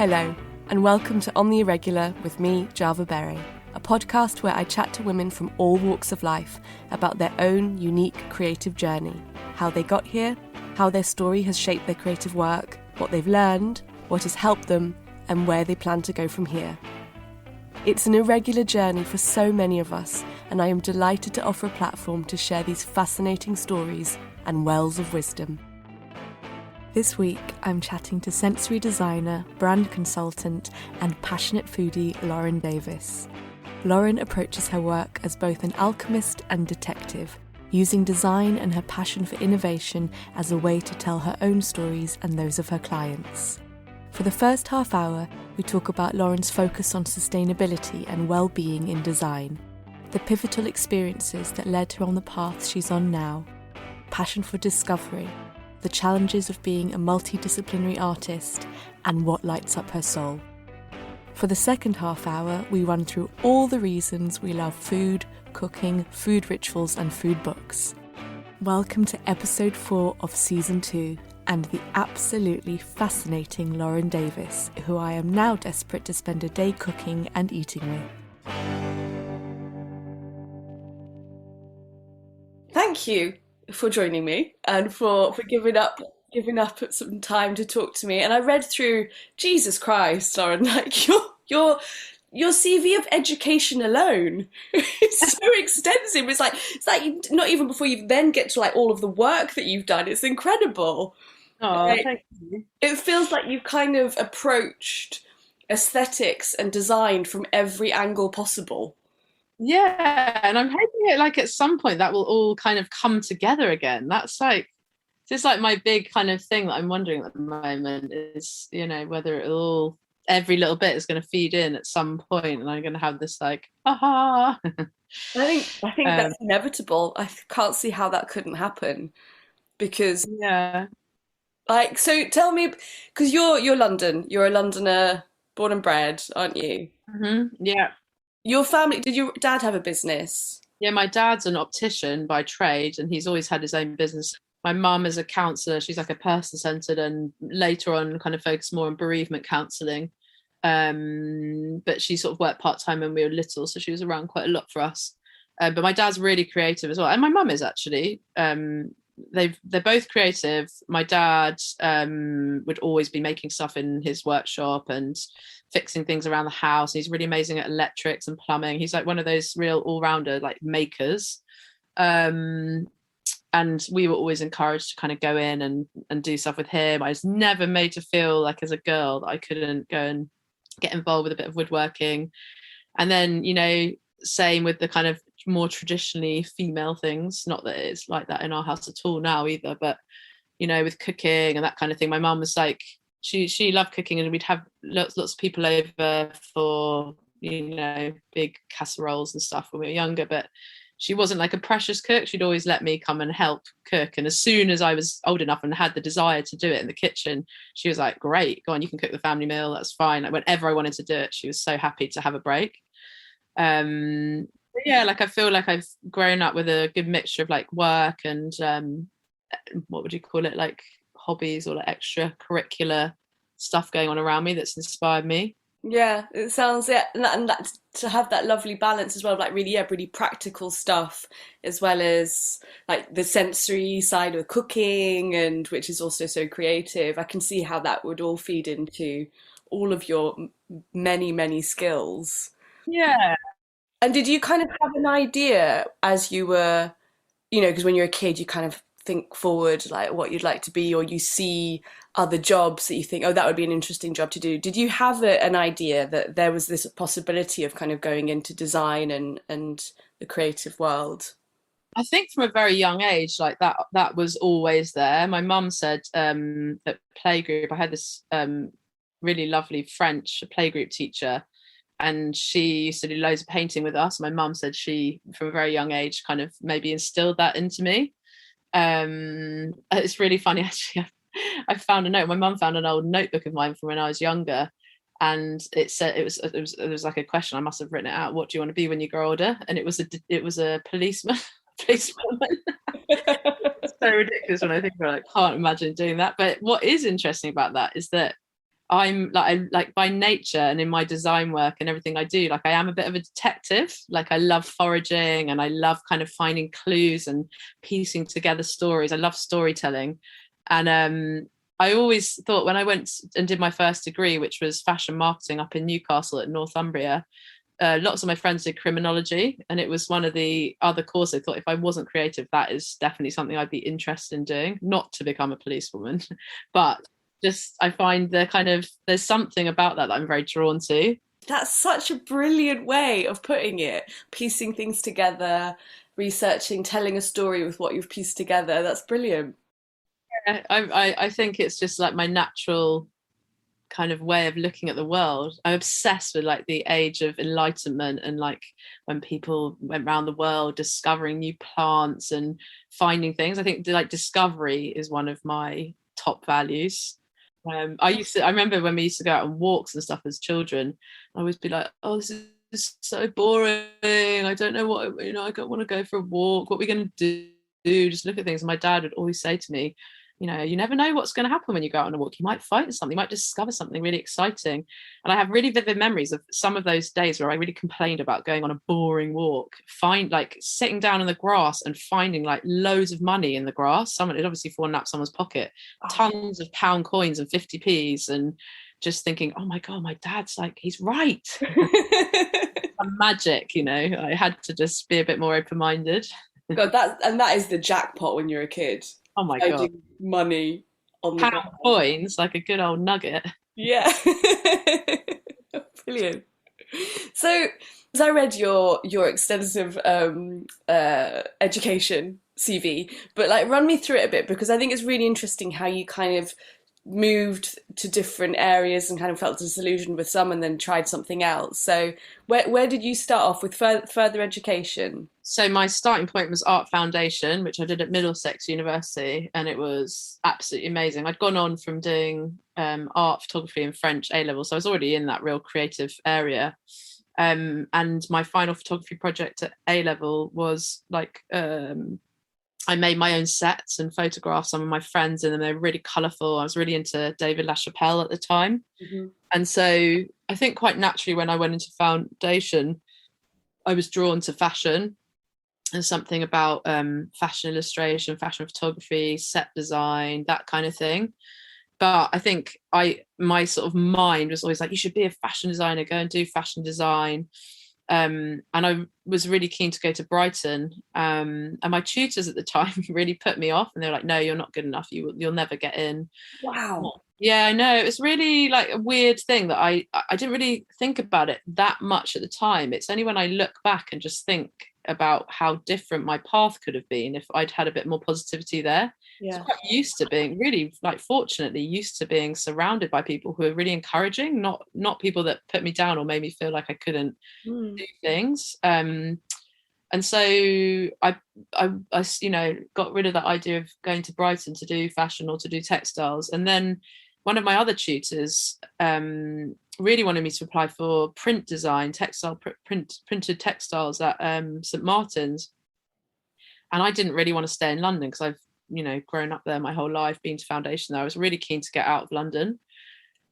Hello, and welcome to On the Irregular with me, Java Berry, a podcast where I chat to women from all walks of life about their own unique creative journey, how they got here, how their story has shaped their creative work, what they've learned, what has helped them, and where they plan to go from here. It's an irregular journey for so many of us, and I am delighted to offer a platform to share these fascinating stories and wells of wisdom. This week, I'm chatting to sensory designer, brand consultant, and passionate foodie Lauren Davies. Lauren approaches her work as both an alchemist and detective, using design and her passion for innovation as a way to tell her own stories and those of her clients. For the first half hour, we talk about Lauren's focus on sustainability and well-being in design, the pivotal experiences that led her on the path she's on now, passion for discovery, the challenges of being a multidisciplinary artist, and what lights up her soul. For the second half hour, we run through all the reasons we love food, cooking, food rituals, and food books. Welcome to episode 4 of season 2, and the absolutely fascinating Lauren Davies, who I am now desperate to spend a day cooking and eating with. Thank you for joining me and for giving up some time to talk to me. And I read through, Jesus Christ, Lauren, like your CV of education alone is so extensive. It's like you, not even before you then get to like all of the work that you've done. It's incredible. Oh, like, thank you. It feels like you've kind of approached aesthetics and design from every angle possible. Yeah, and I'm hoping like at some point that will all kind of come together again. That's like just like my big kind of thing that I'm wondering at the moment is, whether it'll every little bit is going to feed in at some point, and I'm going to have this like, aha. I think that's inevitable. I can't see how that couldn't happen because yeah. Like, so tell me, because you're London, you're a Londoner, born and bred, aren't you? Mm-hmm. Yeah. Your family, did your dad have a business? Yeah, my dad's an optician by trade, and he's always had his own business. My mum is a counsellor. She's like a person-centred, and later on kind of focused more on bereavement counselling. But she sort of worked part-time when we were little, so she was around quite a lot for us. But my dad's really creative as well, and my mum is actually. They're both creative. My dad would always be making stuff in his workshop and fixing things around the house. He's really amazing at electrics and plumbing. He's like one of those real all-rounder like makers. And we were always encouraged to kind of go in and do stuff with him. I was never made to feel like as a girl that I couldn't go and get involved with a bit of woodworking. And then, same with the kind of more traditionally female things, not that it's like that in our house at all now either, but with cooking and that kind of thing. My mum was like, she loved cooking, and we'd have lots of people over for big casseroles and stuff when we were younger, but she wasn't like a precious cook. She'd always let me come and help cook, and as soon as I was old enough and had the desire to do it in the kitchen, she was like, great, go on, you can cook the family meal, that's fine. Like whenever I wanted to do it, she was so happy to have a break. Yeah, like I feel like I've grown up with a good mixture of like work and what would you call it, like hobbies or like extracurricular stuff going on around me that's inspired me. Yeah, it sounds, yeah, and that, to have that lovely balance as well, like really practical stuff, as well as like the sensory side of cooking, and which is also so creative. I can see how that would all feed into all of your many skills. Yeah. And did you kind of have an idea as you were, because when you're a kid, you kind of think forward, like what you'd like to be, or you see other jobs that you think, oh, that would be an interesting job to do. Did you have an idea that there was this possibility of kind of going into design and the creative world? I think from a very young age, like that was always there. My mum said at playgroup, I had this really lovely French playgroup teacher, and she used to do loads of painting with us. My mum said she, from a very young age, kind of maybe instilled that into me. It's really funny, actually. I found a note. My mum found an old notebook of mine from when I was younger, and it said it was like a question. I must have written it out. What do you want to be when you grow older? And it was a policeman. Policewoman. It's so ridiculous when I think about it. I can't imagine doing that. But what is interesting about that is that I'm like by nature and in my design work and everything I do, like I am a bit of a detective. Like I love foraging and I love kind of finding clues and piecing together stories. I love storytelling. And I always thought when I went and did my first degree, which was fashion marketing up in Newcastle at Northumbria, lots of my friends did criminology, and it was one of the other courses. I thought if I wasn't creative, that is definitely something I'd be interested in doing, not to become a policewoman, but just I find there's something about that I'm very drawn to. That's such a brilliant way of putting it. Piecing things together, researching, telling a story with what you've pieced together. That's brilliant. I think it's just like my natural kind of way of looking at the world. I'm obsessed with like the age of enlightenment and like when people went around the world discovering new plants and finding things. I think like discovery is one of my top values. I remember when we used to go out on walks and stuff as children, I always be like, oh, this is so boring. I don't know what, I don't want to go for a walk. What are we going to do? Just look at things. And my dad would always say to me, you never know what's going to happen when you go out on a walk. You might find something, you might discover something really exciting. And I have really vivid memories of some of those days where I really complained about going on a boring walk, like sitting down in the grass and finding like loads of money in the grass. Someone had obviously fallen out someone's pocket, tons of pound coins and 50p's, and just thinking, oh my God, my dad's like, he's right. Magic, I had to just be a bit more open-minded. God, that is the jackpot when you're a kid. Oh my God. Money on the pound coins, like a good old nugget. Yeah. Brilliant. So, as I read your extensive education CV, but like run me through it a bit, because I think it's really interesting how you kind of moved to different areas and kind of felt disillusioned with some and then tried something else. So where did you start off with further education? So my starting point was Art Foundation, which I did at Middlesex University, and it was absolutely amazing. I'd gone on from doing art, photography and French A-level, so I was already in that real creative area. And my final photography project at A-level was like I made my own sets and photographed some of my friends in them. They were really colourful. I was really into David LaChapelle at the time. Mm-hmm. And so I think quite naturally when I went into foundation, I was drawn to fashion and something about fashion illustration, fashion photography, set design, that kind of thing. But I think my sort of mind was always like, you should be a fashion designer, go and do fashion design. And I was really keen to go to Brighton. And my tutors at the time really put me off, and they were like, no, you're not good enough. You'll never get in. Wow. Yeah, I know. It was really like a weird thing that I didn't really think about it that much at the time. It's only when I look back and just think about how different my path could have been if I'd had a bit more positivity there. Yeah. I was quite used to being really, like, fortunately used to being surrounded by people who are really encouraging, not people that put me down or made me feel like I couldn't do things. And so I got rid of that idea of going to Brighton to do fashion or to do textiles. And then one of my other tutors really wanted me to apply for print design, printed textiles at St Martin's. And I didn't really want to stay in London because I've, grown up there my whole life, been to foundation there. I was really keen to get out of London.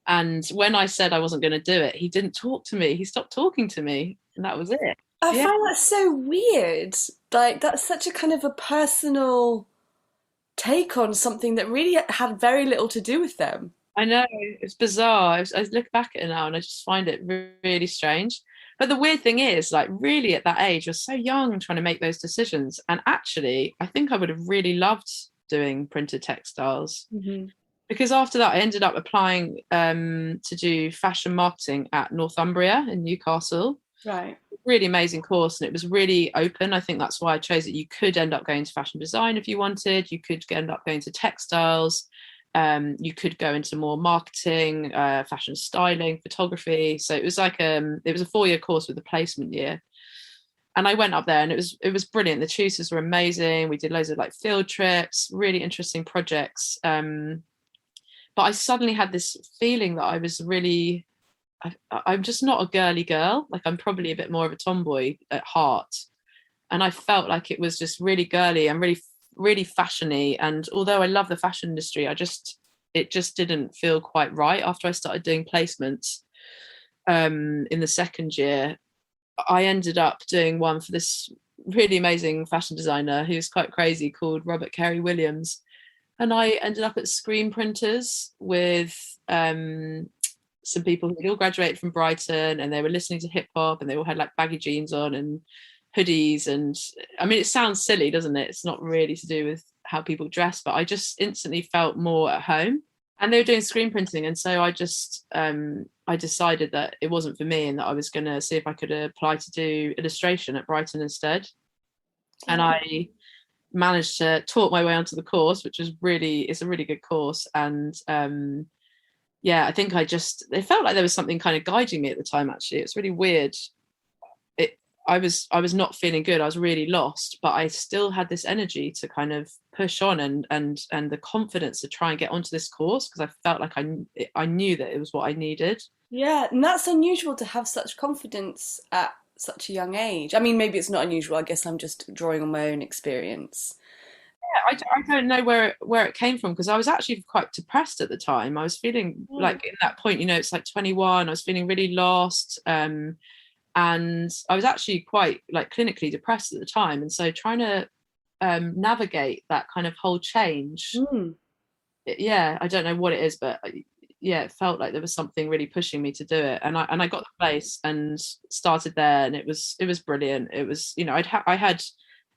And when I said I wasn't going to do it, he didn't talk to me. He stopped talking to me, and that was it. I find that so weird. Like, that's such a kind of a personal take on something that really had very little to do with them. I know, it's bizarre. I look back at it now and I just find it really strange. But the weird thing is, like, really at that age, you're so young and trying to make those decisions. And actually, I think I would have really loved doing printed textiles. Mm-hmm. Because after that, I ended up applying to do fashion marketing at Northumbria in Newcastle. Right. Really amazing course, and it was really open. I think that's why I chose it. You could end up going to fashion design if you wanted. You could end up going to textiles. You could go into more marketing, fashion styling, photography. So it was like it was a 4-year course with a placement year. And I went up there, and it was brilliant. The tutors were amazing. We did loads of like field trips, really interesting projects. But I suddenly had this feeling that I was really, I'm just not a girly girl. Like, I'm probably a bit more of a tomboy at heart. And I felt like it was just really girly and really, really fashiony. And although I love the fashion industry, I just it just didn't feel quite right after I started doing placements in the second year. I ended up doing one for this really amazing fashion designer who's quite crazy, called Robert Carey Williams. And I ended up at screen printers with some people who all graduated from Brighton, and they were listening to hip hop, and they all had like baggy jeans on and hoodies. And I mean, it sounds silly, doesn't it? It's not really to do with how people dress, but I just instantly felt more at home. And they were doing screen printing, and so I just I decided that it wasn't for me, and that I was going to see if I could apply to do illustration at Brighton instead. And I managed to talk my way onto the course, which is it's a really good course. And yeah, I think it felt like there was something kind of guiding me at the time. Actually, it's really weird. I was not feeling good. I was really lost, but I still had this energy to kind of push on, and the confidence to try and get onto this course, because I felt like I knew that it was what I needed. Yeah, and that's unusual to have such confidence at such a young age. I mean, maybe it's not unusual. I guess I'm just drawing on my own experience. I don't know where it came from, because I was actually quite depressed at the time. I was feeling like, in that point, it's like 21, I was feeling really lost. And I was actually quite like clinically depressed at the time. And so trying to navigate that kind of whole change, I don't know what it is, but yeah, it felt like there was something really pushing me to do it. And I got the place and started there, and it was brilliant. It was, I had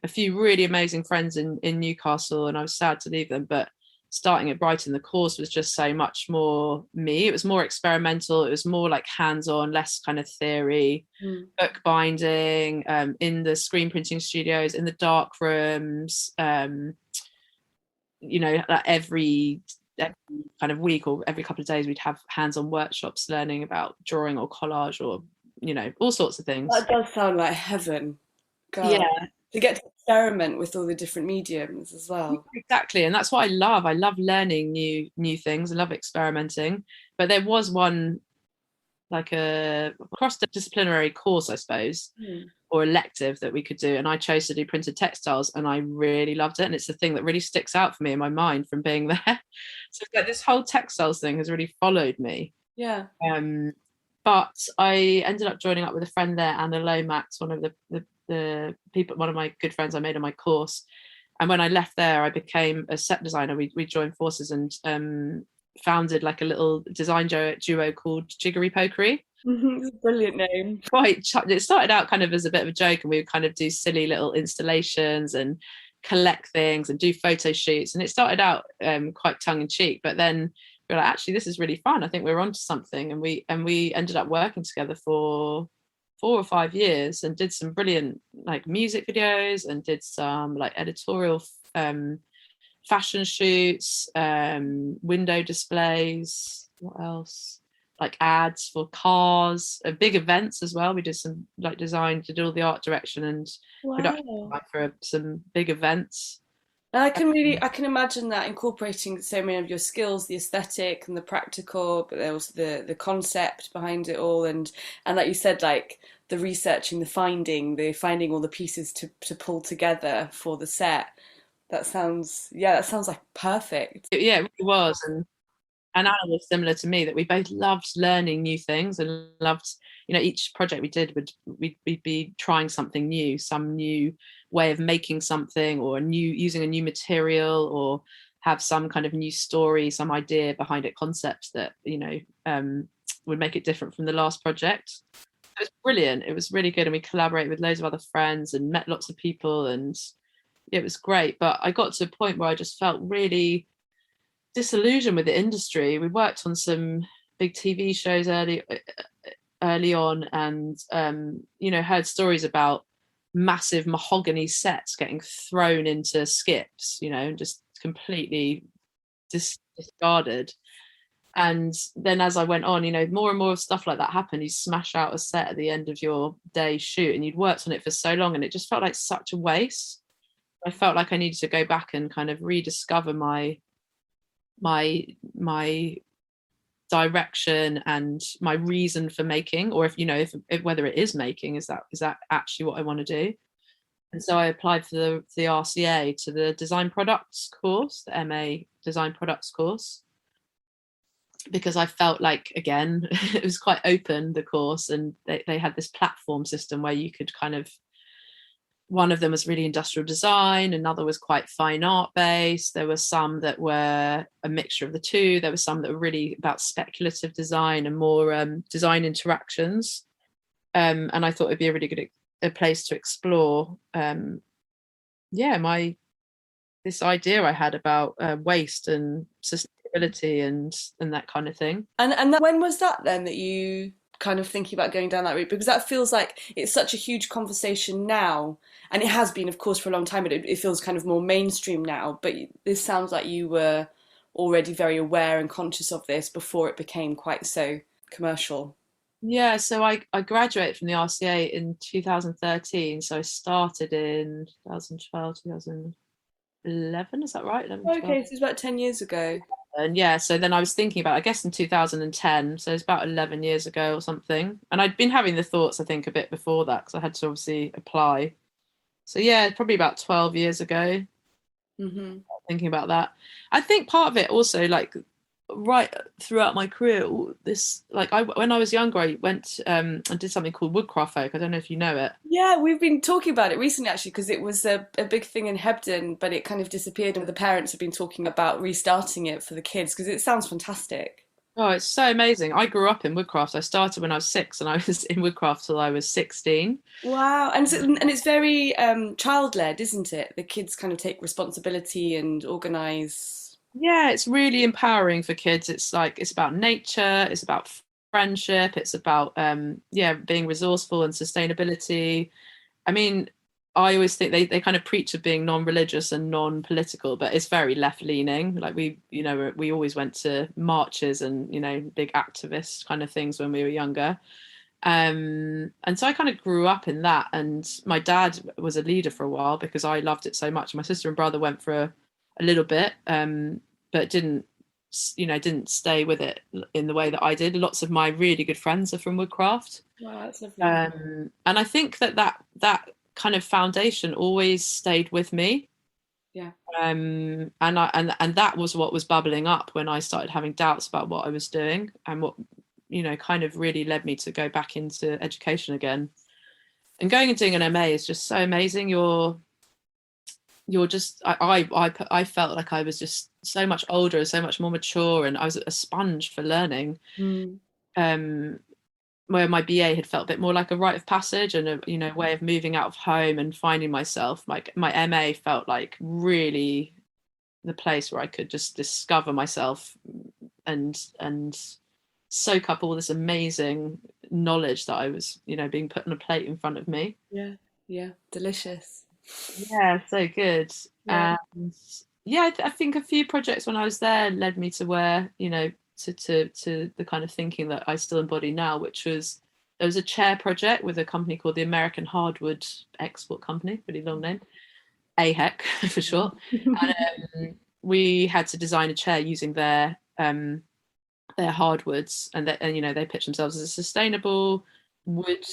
a few really amazing friends in Newcastle, and I was sad to leave them, but starting at Brighton, the course was just so much more me. It was more experimental. It was more like hands-on, less kind of theory, book binding, in the screen printing studios, in the dark rooms, like every kind of week or every couple of days, we'd have hands-on workshops learning about drawing or collage or, all sorts of things. That does sound like heaven. God. Yeah. To get to experiment with all the different mediums as well. Exactly, and that's what I love. I love learning new things. I love experimenting. But there was one, like a cross-disciplinary course, I suppose, or elective that we could do, and I chose to do printed textiles, and I really loved it. And it's the thing that really sticks out for me in my mind from being there. So like, this whole textiles thing has really followed me. Yeah. But I ended up joining up with a friend there, Anna Lomax, one of the people, one of my good friends I made on my course. And when I left there, I became a set designer. We joined forces and founded like a little design duo called Jiggery Pokery. It's a brilliant name. It started out kind of as a bit of a joke, and we would kind of do silly little installations and collect things and do photo shoots. And it started out quite tongue in cheek, but then we were like, actually, this is really fun. I think we're onto something. And we ended up working together for 4 or 5 years, and did some brilliant like music videos, and did some like editorial fashion shoots, window displays, what else, like ads for cars, big events as well. We did some like design, did all the art direction and production for some big events. And I can imagine that incorporating so many of your skills, the aesthetic and the practical, but also the concept behind it all, and like you said, like the researching, the finding all the pieces to pull together for the set. That sounds like perfect. Yeah, it really was. And Anna was similar to me, that we both loved learning new things and loved, each project we did we'd be trying something new, some new way of making something, or using a new material, or have some kind of new story, some idea behind it, concept that would make it different from the last project. It was brilliant. It was really good, and we collaborated with loads of other friends and met lots of people, and it was great. But I got to a point where I just felt really disillusioned with the industry. We worked on some big TV shows early on, and heard stories about massive mahogany sets getting thrown into skips, and just completely discarded. And then as I went on, more and more stuff like that happened. You smash out a set at the end of your day shoot, and you'd worked on it for so long, and it just felt like such a waste. I felt like I needed to go back and kind of rediscover my direction and my reason for making, or if whether it is making, is that actually what I want to do. And so I applied for the RCA, to the design products course, the MA design products course. because I felt like, again, it was quite open, the course, and they had this platform system where you could kind of, one of them was really industrial design, another was quite fine art based. There were some that were a mixture of the two. There were some that were really about speculative design and more design interactions. And I thought it'd be a really good a place to explore this idea I had about waste and sustainability and that kind of thing. And when was that then that you kind of thinking about going down that route? Because that feels like it's such a huge conversation now, and it has been, of course, for a long time, but it feels kind of more mainstream now. But this sounds like you were already very aware and conscious of this before it became quite so commercial. Yeah, so I graduated from the RCA in 2013. So I started in 2012, 2011, is that right? 11, 12. Okay, so it's about 10 years ago. And yeah, so then I was thinking about, I guess in 2010, so it's about 11 years ago or something. And I'd been having the thoughts, I think, a bit before that, because I had to obviously apply. So yeah, probably about 12 years ago, thinking about that. I think part of it also, like, right throughout my career, this, like, when I was younger, I went and did something called Woodcraft Folk. I don't know if you know it. Yeah, we've been talking about it recently, actually, because it was a big thing in Hebden, but it kind of disappeared, and the parents have been talking about restarting it for the kids, because it sounds fantastic. Oh, it's so amazing. I grew up in woodcraft. I started when I was 6 and I was in woodcraft till I was 16. Wow, and it's very child-led, isn't it? The kids kind of take responsibility and organise. Yeah, it's really empowering for kids. It's like, it's about nature, it's about friendship, it's about being resourceful and sustainability. I mean, I always think they kind of preach of being non-religious and non-political, but it's very left-leaning. Like, we always went to marches and, big activist kind of things when we were younger. And so I kind of grew up in that, and my dad was a leader for a while because I loved it so much. My sister and brother went for a little bit, but didn't stay with it in the way that I did. Lots of my really good friends are from woodcraft. Wow, that's lovely. And I think that kind of foundation always stayed with me. Yeah. And that was what was bubbling up when I started having doubts about what I was doing, and what kind of really led me to go back into education again. And going and doing an MA is just so amazing. You're just, I felt like I was just so much older, so much more mature, and I was a sponge for learning. Where my BA had felt a bit more like a rite of passage and a way of moving out of home and finding myself. Like, my MA felt like really the place where I could just discover myself and soak up all this amazing knowledge that I was, being put on a plate in front of me. Yeah, delicious. Yeah, so good. Yeah. And yeah, I think a few projects when I was there led me to where, to the kind of thinking that I still embody now, which was, there was a chair project with a company called the American Hardwood Export Company, really long name, AHEC for short. And we had to design a chair using their hardwoods, and they pitch themselves as a sustainable wood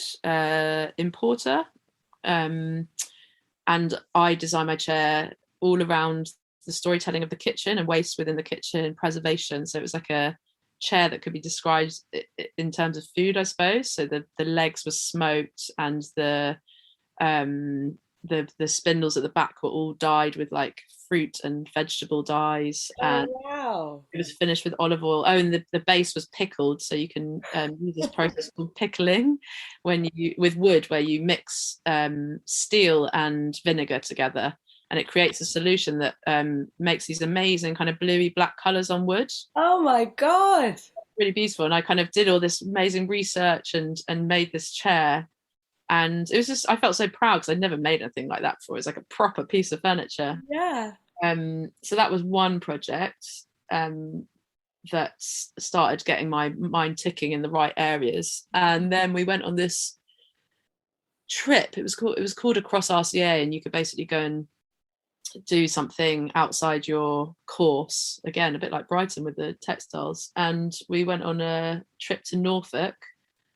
importer. And I designed my chair all around the storytelling of the kitchen and waste within the kitchen, preservation. So it was like a chair that could be described in terms of food, I suppose. So the legs were smoked, and the spindles at the back were all dyed with like fruit and vegetable dyes. And wow. it was finished with olive oil. Oh, and the base was pickled, so you can use this process called pickling with wood, where you mix steel and vinegar together, and it creates a solution that makes these amazing kind of bluey black colours on wood. Oh my God. Really beautiful. And I kind of did all this amazing research and made this chair. And it was just, I felt so proud because I'd never made anything like that before. It was like a proper piece of furniture. Yeah. So that was one project that started getting my mind ticking in the right areas. And then we went on this trip. It was called Across RCA, and you could basically go and do something outside your course, again a bit like Brighton with the textiles. And we went on a trip to Norfolk,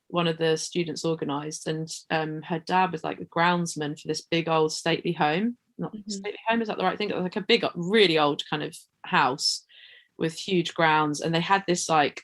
one of the students organised, and her dad was like the groundsman for this big old stately home. Not stately home, is that the right thing? Like a big, really old kind of house with huge grounds, and they had this like,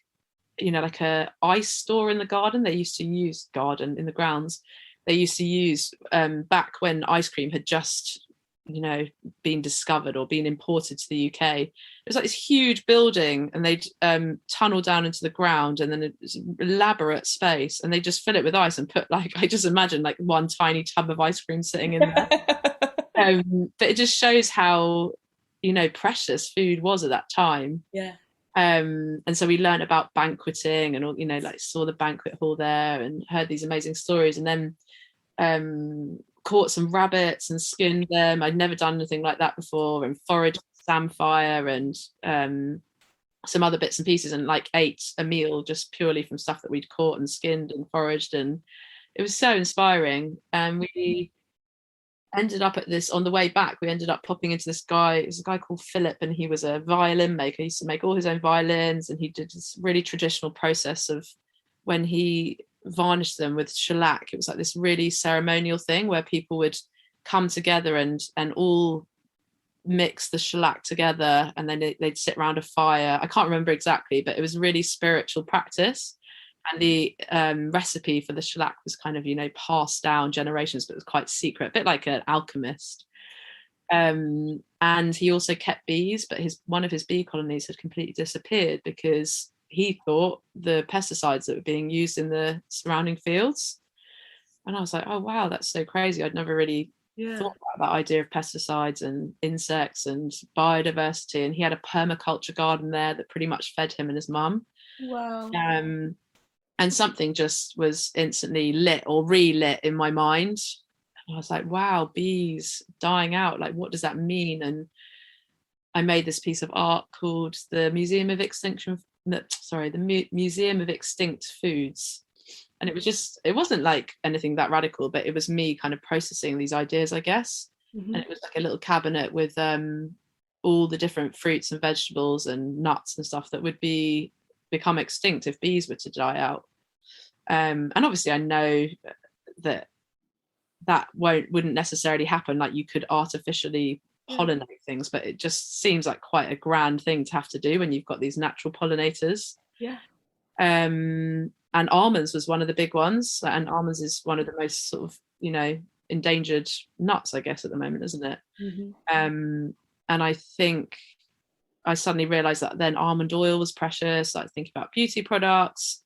you know, like a ice store in the garden. They used to use garden in the grounds. They used to use back when ice cream had just, you know, been discovered or been imported to the UK. It was like this huge building, and they'd tunnel down into the ground, and then it's an elaborate space, and they just fill it with ice and put like, I just imagine like one tiny tub of ice cream sitting in there. But it just shows how, you know, precious food was at that time. Yeah. And so we learned about banqueting and all, you know, like saw the banquet hall there and heard these amazing stories, and then caught some rabbits and skinned them. I'd never done anything like that before, and foraged samphire and some other bits and pieces, and like ate a meal just purely from stuff that we'd caught and skinned and foraged, and it was so inspiring. And we ended up at this, on the way back, we ended up popping into this guy. It was a guy called Philip, and he was a violin maker. He used to make all his own violins, and he did this really traditional process of when he varnished them with shellac. It was like this really ceremonial thing where people would come together and all mix the shellac together, and then they'd sit around a fire. I can't remember exactly, but it was really spiritual practice. And the recipe for the shellac was kind of, you know, passed down generations, but it was quite secret, a bit like an alchemist. And he also kept bees, but one of his bee colonies had completely disappeared because he thought the pesticides that were being used in the surrounding fields. And I was like, oh wow, that's so crazy. I'd never really thought about that idea of pesticides and insects and biodiversity. And he had a permaculture garden there that pretty much fed him and his mum. Wow. And something just was instantly lit or relit in my mind. And I was like, wow, bees dying out, like what does that mean? And I made this piece of art called the Museum of Extinct Foods. And it wasn't like anything that radical, but it was me kind of processing these ideas, I guess. Mm-hmm. And it was like a little cabinet with all the different fruits and vegetables and nuts and stuff that would become extinct if bees were to die out. And obviously I know that wouldn't necessarily happen, like you could artificially pollinate things, but it just seems like quite a grand thing to have to do when you've got these natural pollinators. And almonds was one of the big ones, and almonds is one of the most sort of, you know, endangered nuts, I guess, at the moment, isn't it? Mm-hmm. And I think I suddenly realized that then almond oil was precious. I think about beauty products.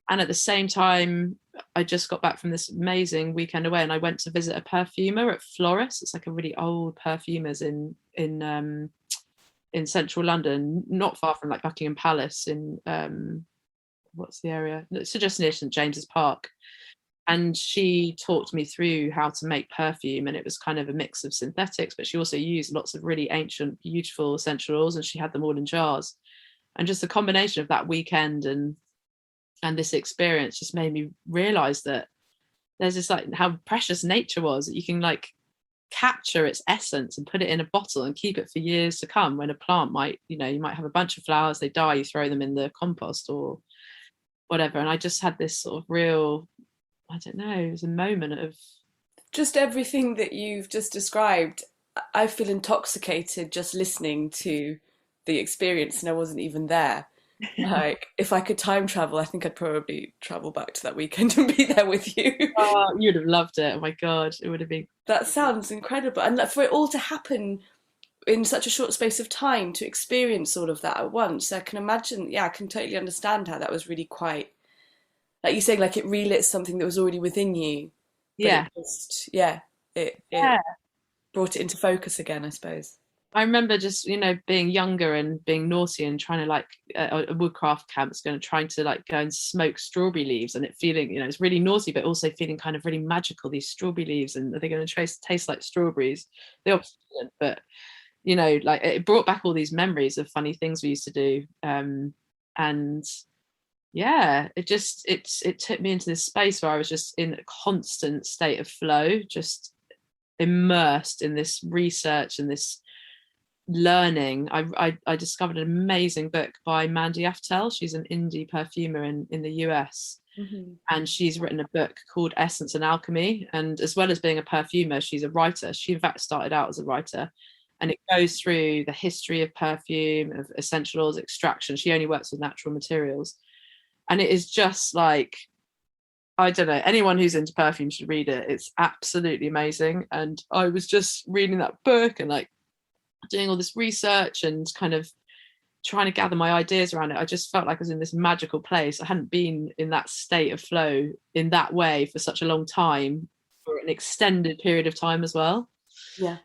And at the same time, I just got back from this amazing weekend away, and I went to visit a perfumer at Floris. It's like a really old perfumer's in central London, not far from like Buckingham Palace in what's the area? It's just near St James's Park. And she talked me through how to make perfume, and it was kind of a mix of synthetics, but she also used lots of really ancient, beautiful essential oils, and she had them all in jars. And just the combination of that weekend and this experience just made me realize that there's this, like, how precious nature was, that you can like capture its essence and put it in a bottle and keep it for years to come, when a plant might, you know, you might have a bunch of flowers, they die, you throw them in the compost or whatever. And I just had this sort of real, I don't know, it was a moment of just everything that you've just described. I feel intoxicated just listening to the experience, and I wasn't even there. Like, if I could time travel, I think I'd probably travel back to that weekend and be there with you. Oh, you'd have loved it. Oh my God, it would have been. That sounds incredible. And for it all to happen in such a short space of time, to experience all of that at once, I can imagine, I can totally understand how that was really quite, like you're saying, like it relit something that was already within you. Yeah. It brought it into focus again, I suppose. I remember just, you know, being younger and being naughty and trying to like a woodcraft camp's trying to like go and smoke strawberry leaves, and it feeling, you know, it's really naughty, but also feeling kind of really magical, these strawberry leaves, and are they going to taste like strawberries? They obviously didn't, but you know, like it brought back all these memories of funny things we used to do. And yeah, it took me into this space where I was just in a constant state of flow, just immersed in this research and this learning. I discovered an amazing book by Mandy Aftel. She's an indie perfumer in the US. Mm-hmm. And she's written a book called Essence and Alchemy, and as well as being a perfumer, she's a writer. She in fact started out as a writer, and it goes through the history of perfume, of essential oils extraction. She only works with natural materials, and it is just like, I don't know, anyone who's into perfume should read it. It's absolutely amazing. And I was just reading that book and like doing all this research and kind of trying to gather my ideas around it. I just felt like I was in this magical place. I hadn't been in that state of flow in that way for such a long time, for an extended period of time as well. Yeah.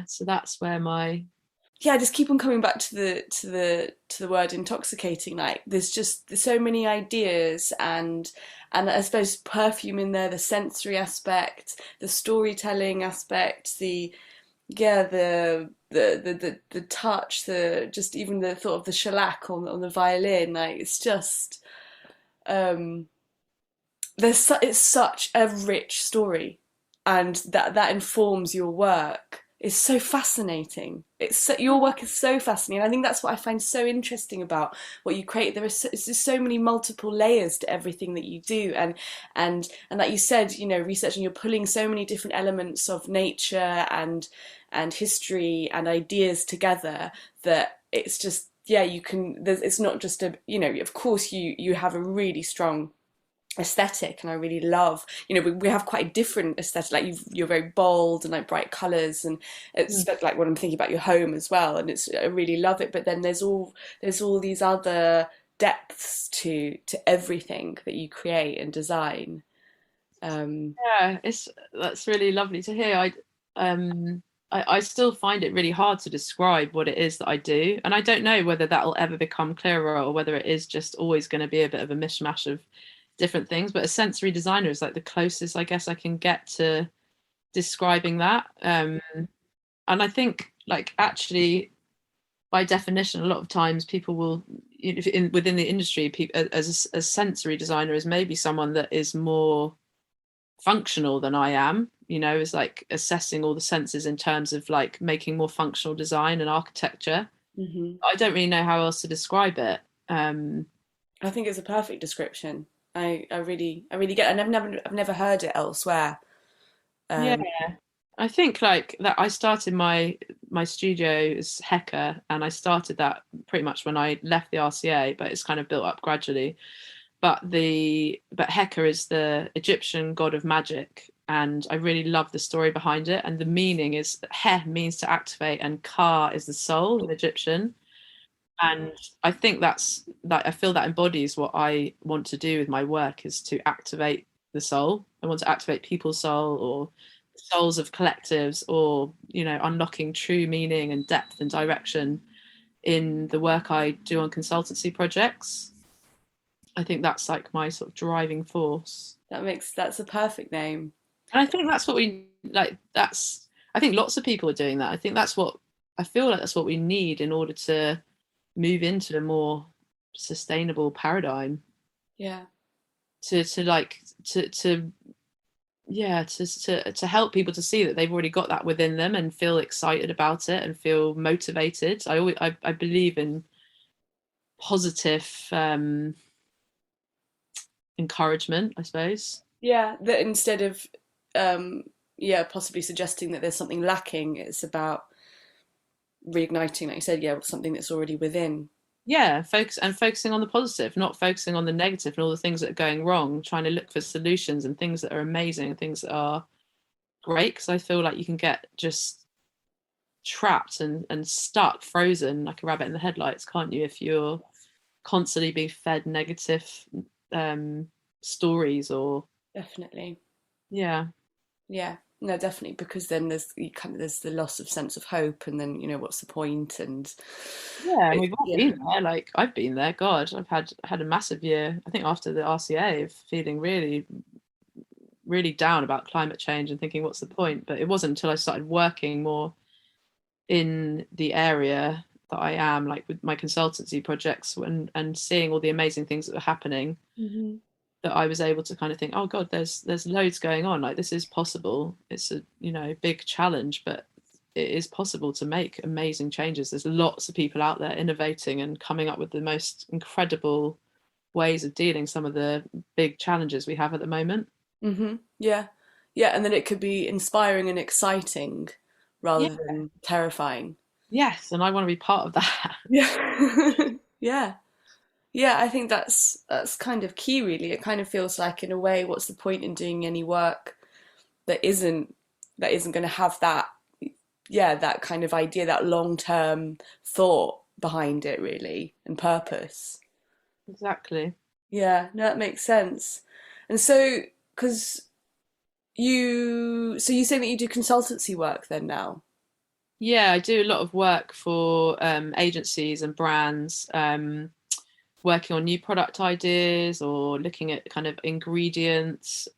So that's where my I just keep on coming back to the word intoxicating. Like there's so many ideas, and I suppose perfume in there, the sensory aspect, the storytelling aspect, the touch, the just even the thought of the shellac on the violin. Like it's just it's such a rich story, and that informs your work. It's so fascinating. Your work is so fascinating. I think that's what I find so interesting about what you create. It's just so many multiple layers to everything that you do, and like you said, researching, you're pulling so many different elements of nature and history and ideas together that it's just you can. It's not just of course you have a really strong aesthetic, and I really love, we have quite a different aesthetic. Like you're very bold and like bright colours, and it's like when I'm thinking about your home as well, and I really love it. But then there's all these other depths to everything that you create and design. That's really lovely to hear. I still find it really hard to describe what it is that I do, and I don't know whether that will ever become clearer or whether it is just always going to be a bit of a mishmash of different things. But a sensory designer is like the closest I guess I can get to describing that. And I think, like, actually by definition, a lot of times people will, within the industry, as a sensory designer is maybe someone that is more functional than I am, is like assessing all the senses in terms of like making more functional design and architecture. I don't really know how else to describe it. I think it's a perfect description. I really get it, and I've never heard it elsewhere. I think like that I started my studio as Heka, and I started that pretty much when I left the RCA, but it's kind of built up gradually. But Heka is the Egyptian god of magic, and I really love the story behind it. And the meaning is that He means to activate, and Ka is the soul in Egyptian. And I think I feel that embodies what I want to do with my work, is to activate the soul. I want to activate people's soul, or souls of collectives, or unlocking true meaning and depth and direction in the work I do on consultancy projects. I think that's like my sort of driving force. That's a perfect name. And I think that's what we like. I think lots of people are doing that. I think I feel like that's what we need in order to move into a more sustainable paradigm. To help people to see that they've already got that within them and feel excited about it and feel motivated. I believe in positive encouragement, I suppose. That instead of possibly suggesting that there's something lacking, it's about reigniting, like you said, something that's already within. Focusing on the positive, not focusing on the negative and all the things that are going wrong, trying to look for solutions and things that are amazing and things that are great, because I feel like you can get just trapped and stuck, frozen like a rabbit in the headlights, can't you, if you're constantly being fed negative stories. Or definitely. No, definitely, because then there's the loss of sense of hope, and then what's the point? And we've all been there. Like I've been there. God, I've had a massive year, I think, after the RCA, of feeling really, really down about climate change and thinking, what's the point? But it wasn't until I started working more in the area that I am, like with my consultancy projects, and seeing all the amazing things that were happening, that I was able to kind of think, oh God, there's loads going on. Like this is possible. It's a big challenge, but it is possible to make amazing changes. There's lots of people out there innovating and coming up with the most incredible ways of dealing some of the big challenges we have at the moment. And then it could be inspiring and exciting rather Yeah. than terrifying. Yes, and I want to be part of that. Yeah. Yeah. Yeah, I think that's kind of key really. It kind of feels like in a way, what's the point in doing any work that isn't going to have that, yeah, that kind of idea, that long-term thought behind it really, and purpose. Exactly. Yeah, no, that makes sense. And so, because you saying that you do consultancy work then now? Yeah, I do a lot of work for agencies and brands, working on new product ideas or looking at kind of ingredients,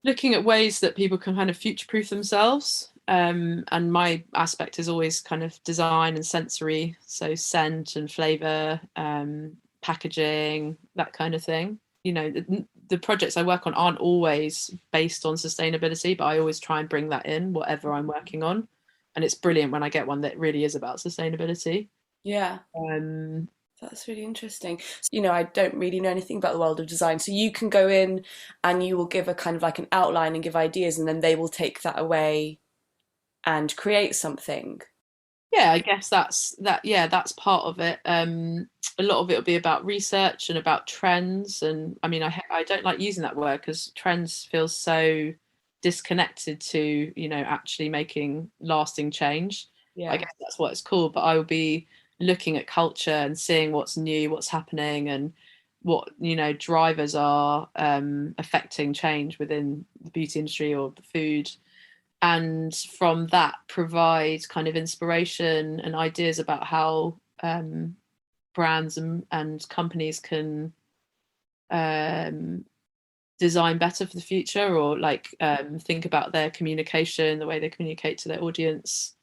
looking at ways that people can kind of future proof themselves. And my aspect is always kind of design and sensory, so scent and flavor, packaging, that kind of thing. You know, the projects I work on aren't always based on sustainability, but I always try and bring that in, whatever I'm working on. And it's brilliant when I get one that really is about sustainability. Yeah. Um, That's really interesting. You know, I don't really know anything about the world of design. So you can go in and you will give a kind of like an outline and give ideas, and then they will take that away and create something. yeah, I guess that's part of it. A lot of it will be about research and about trends, and I mean I don't like using that word because trends feels so disconnected to, you know, actually making lasting change. I Yeah. guess that's what it's called, but I will be looking at culture and seeing what's new, what's happening, and what, you know, drivers are affecting change within the beauty industry or the food, and from that provide kind of inspiration and ideas about how brands and companies can um, design better for the future, or like think about their communication, the way they communicate to their audience,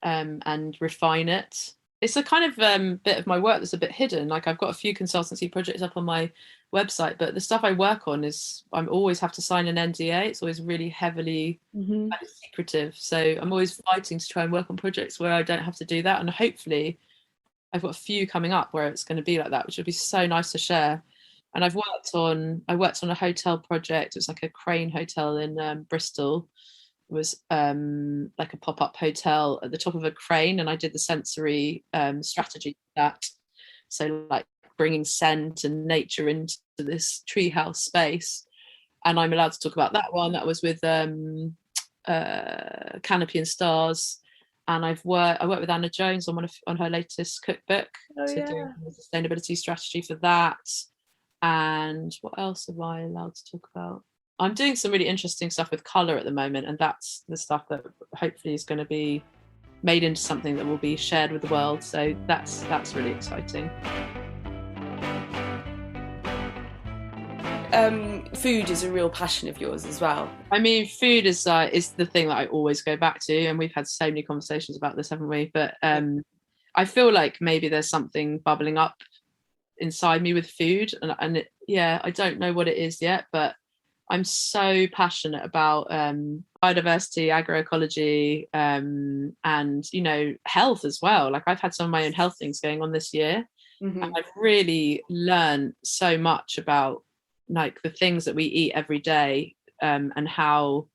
and refine it. It's a kind of bit of my work that's a bit hidden. Like I've got a few consultancy projects up on my website, but the stuff I work on is I'm always have to sign an NDA. It's always really heavily Hmm. kind of secretive. So I'm always fighting to try and work on projects where I don't have to do that. And hopefully I've got a few coming up where it's going to be like that, which would be so nice to share. And I worked on a hotel project. It was like a crane hotel in Bristol. It was like a pop-up hotel at the top of a crane, and I did the sensory strategy for that. So like bringing scent and nature into this treehouse space. And I'm allowed to talk about that one. That was with Canopy and Stars, and I worked with Anna Jones on on her latest cookbook Oh to do yeah. a sustainability strategy for that. And what else am I allowed to talk about? I'm doing some really interesting stuff with color at the moment, and that's the stuff that hopefully is going to be made into something that will be shared with the world. So that's really exciting. Food is a real passion of yours as well. I mean, food is the thing that I always go back to, and we've had so many conversations about this, haven't we? But I feel like maybe there's something bubbling up inside me with food, and yeah, I don't know what it is yet, but I'm so passionate about biodiversity, agroecology, and, you know, health as well. Like I've had some of my own health things going on this year, and Hmm. I've really learned so much about like the things that we eat every day, and how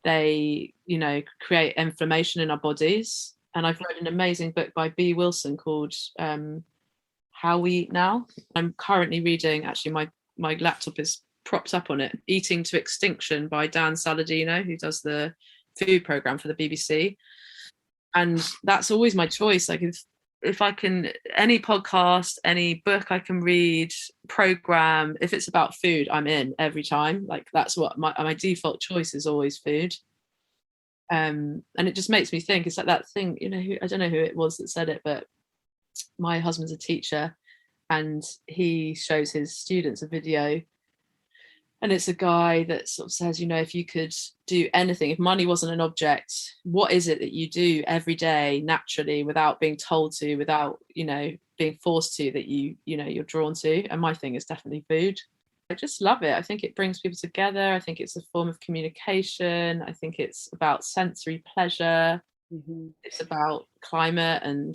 they, you know, create inflammation in our bodies. And I've read an amazing book by B. Wilson called How We Eat Now. I'm currently reading, actually, my laptop is propped up on it, Eating to Extinction by Dan Saladino, who does the food program for the BBC. And that's always my choice. Like if I can, any podcast, any book I can read, program, if it's about food, I'm in every time. Like that's what my default choice is, always food. And it just makes me think, it's like that thing, you know, I don't know who it was that said it, but my husband's a teacher, and he shows his students a video, and it's a guy that sort of says, you know, if you could do anything, if money wasn't an object, what is it that you do every day naturally, without being told to, without, you know, being forced to, that you know, you're drawn to? And my thing is definitely food. I just love it. I think it brings people together. I think it's a form of communication. I think it's about sensory pleasure. Hmm. It's about climate, and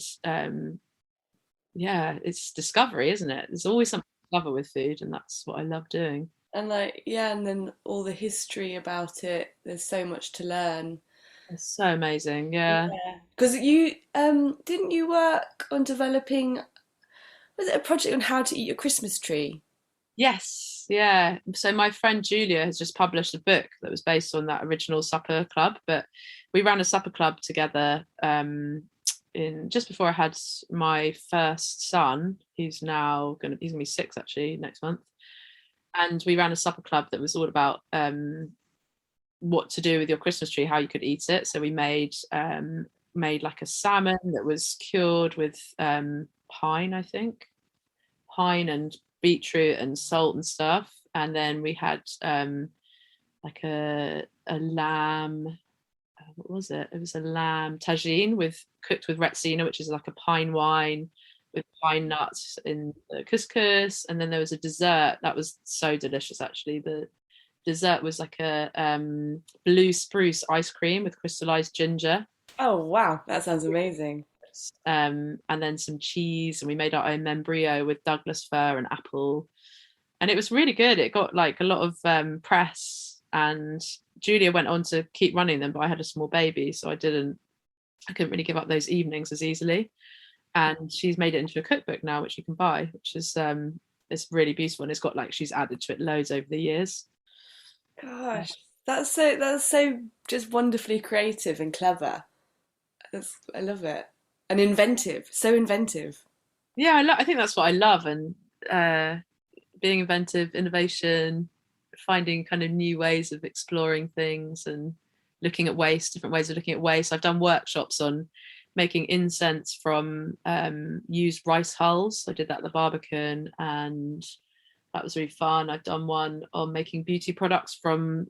yeah, it's discovery, isn't it? There's always something to discover with food, and that's what I love doing. And like, yeah, and then all the history about it. There's so much to learn. It's so amazing. Yeah. Because you didn't you work on developing, was it a project on how to eat your Christmas tree? Yes, yeah. So my friend Julia has just published a book that was based on that original supper club, but we ran a supper club together in just before I had my first son, he's gonna be 6 actually next month. And we ran a supper club that was all about what to do with your Christmas tree, how you could eat it. So we made like a salmon that was cured with pine, I think, pine and beetroot and salt and stuff. And then we had like a lamb. What was it? It was a lamb tagine with cooked with retsina, which is like a pine wine with pine nuts in the couscous. And then there was a dessert that was so delicious. Actually, the dessert was like a blue spruce ice cream with crystallized ginger. Oh wow, that sounds amazing. And then some cheese, and we made our own membrillo with Douglas fir and apple, and it was really good. It got like a lot of press, and Julia went on to keep running them, but I had a small baby, so I couldn't really give up those evenings as easily. And she's made it into a cookbook now, which you can buy, which is it's really beautiful, and it's got like she's added to it loads over the years. Gosh, that's so just wonderfully creative and clever. I love it. And inventive, so inventive. Yeah, I think that's what I love, and uh, being inventive, innovation, finding kind of new ways of exploring things and looking at waste, different ways of looking at waste. I've done workshops on making incense from used rice hulls. I did that at the Barbican, and that was really fun. I've done one on making beauty products from